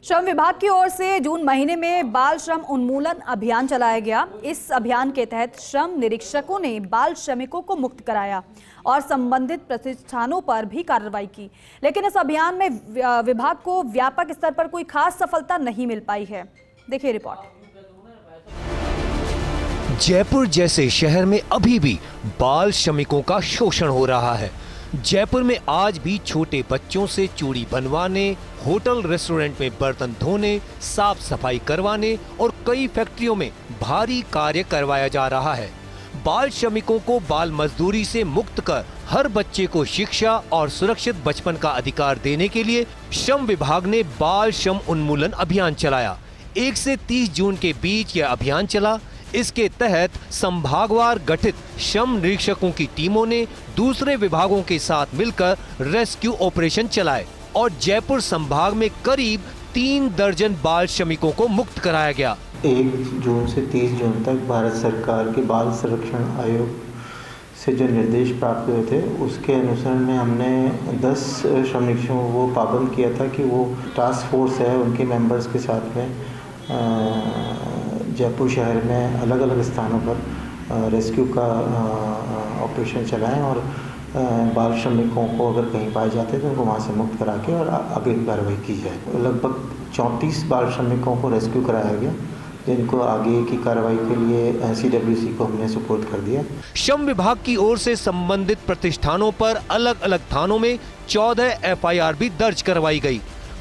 श्रम विभाग की ओर से जून महीने में बाल श्रम उन्मूलन अभियान चलाया गया। इस अभियान के तहत श्रम निरीक्षकों ने बाल श्रमिकों को मुक्त कराया और संबंधित प्रतिष्ठानों पर भी कार्रवाई की। लेकिन इस अभियान में विभाग को व्यापक स्तर पर कोई खास सफलता नहीं मिल पाई है। देखिए रिपोर्ट। जयपुर जैसे शहर में अभी भी बाल श्रमिकों का शोषण हो रहा है। जयपुर में आज भी छोटे बच्चों से चूड़ी बनवाने, होटल रेस्टोरेंट में बर्तन धोने, साफ सफाई करवाने और कई फैक्ट्रियों में भारी कार्य करवाया जा रहा है। बाल श्रमिकों को बाल मजदूरी से मुक्त कर हर बच्चे को शिक्षा और सुरक्षित बचपन का अधिकार देने के लिए श्रम विभाग ने बाल श्रम उन्मूलन अभियान चलाया। 1 से 30 जून के बीच यह अभियान चला। इसके तहत संभागवार गठित श्रम निरीक्षकों की टीमों ने दूसरे विभागों के साथ मिलकर रेस्क्यू ऑपरेशन चलाए और जयपुर संभाग में करीब 3 दर्जन बाल श्रमिकों को मुक्त कराया गया। 1 जून से 30 जून तक भारत सरकार के बाल संरक्षण आयोग से जो निर्देश प्राप्त हुए थे उसके अनुसार में हमने 10 श्रम निरीक्षकों को पाबंद किया था कि वो टास्क फोर्स है उनके मेंबर्स के साथ में जयपुर शहर में अलग अलग स्थानों पर रेस्क्यू का ऑपरेशन चलाएं और बाल श्रमिकों को अगर कहीं पाए जाते हैं तो उनको वहाँ से मुक्त करा के और आगे की कार्रवाई की जाए। लगभग 34 बाल श्रमिकों को रेस्क्यू कराया गया, जिनको आगे की कार्रवाई के लिए CWC को हमने सुपुर्द कर दिया। श्रम विभाग की ओर से संबंधित प्रतिष्ठानों पर अलग अलग थानों में 14 FIR भी दर्ज करवाई गई।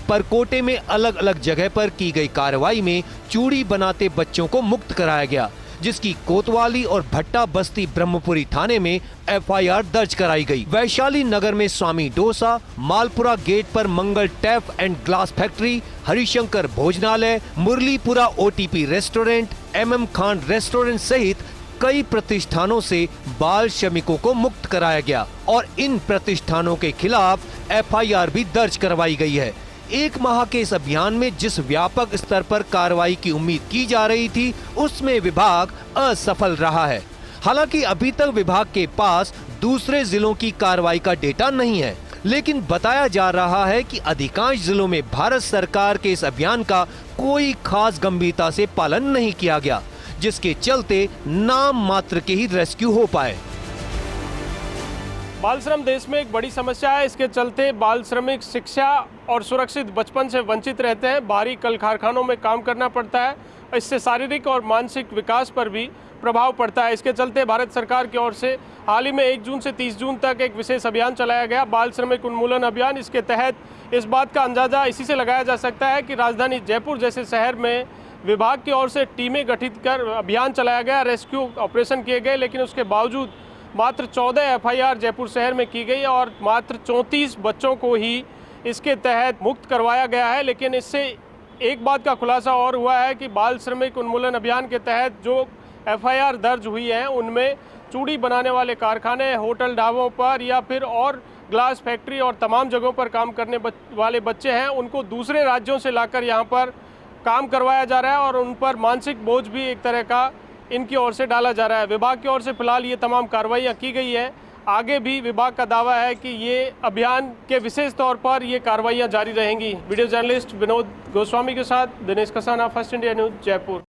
परकोटे में अलग अलग जगह पर की गई कार्रवाई में चूड़ी बनाते बच्चों को मुक्त कराया गया, जिसकी कोतवाली और भट्टा बस्ती ब्रह्मपुरी थाने में FIR दर्ज कराई गई। वैशाली नगर में स्वामी डोसा, मालपुरा गेट पर Mangal tap and glass factory, Harishankar भोजनालय, Muralipura OTP restaurant, MM Khan restaurant सहित कई प्रतिष्ठानों से बाल श्रमिकों को मुक्त कराया गया और इन प्रतिष्ठानों के खिलाफ FIR भी दर्ज करवाई गई है। 1 माह के इस अभियान में जिस व्यापक स्तर पर कार्रवाई की उम्मीद की जा रही थी, उसमें विभाग असफल रहा है। हालांकि अभी तक विभाग के पास दूसरे जिलों की कार्रवाई का डेटा नहीं है, लेकिन बताया जा रहा है कि अधिकांश जिलों में भारत सरकार के इस अभियान का कोई खास गंभीरता से पालन नहीं किया गया, जिसके चलते नाम मात्र के ही रेस्क्यू हो पाए। बाल श्रम देश में एक बड़ी समस्या है। इसके चलते बाल श्रमिक शिक्षा और सुरक्षित बचपन से वंचित रहते हैं। बाहरी कल कारखानों में काम करना पड़ता है। इससे शारीरिक और मानसिक विकास पर भी प्रभाव पड़ता है। इसके चलते भारत सरकार की ओर से हाल ही में 1 जून से 30 जून तक एक विशेष अभियान चलाया गया, बाल श्रमिक उन्मूलन अभियान। इसके तहत इस बात का अंदाजा इसी से लगाया जा सकता है कि राजधानी जयपुर जैसे शहर में विभाग की ओर से टीमें गठित कर अभियान चलाया गया, रेस्क्यू ऑपरेशन किए गए, लेकिन उसके बावजूद मात्र 14 FIR जयपुर शहर में की गई और मात्र 34 बच्चों को ही इसके तहत मुक्त करवाया गया है। लेकिन इससे एक बात का खुलासा और हुआ है कि बाल श्रमिक उन्मूलन अभियान के तहत जो FIR दर्ज हुई है उनमें चूड़ी बनाने वाले कारखाने, होटल ढाबों पर या फिर और ग्लास फैक्ट्री और तमाम जगहों पर काम करने वाले बच्चे हैं, उनको दूसरे राज्यों से लाकर यहाँ पर काम करवाया जा रहा है और उन पर मानसिक बोझ भी एक तरह का इनकी ओर से डाला जा रहा है। विभाग की ओर से फिलहाल ये तमाम कार्रवाइयाँ की गई है। आगे भी विभाग का दावा है कि ये अभियान के विशेष तौर पर ये कार्रवाइयाँ जारी रहेंगी। वीडियो जर्नलिस्ट विनोद गोस्वामी के साथ Dinesh Kasana, first India news, Jaipur.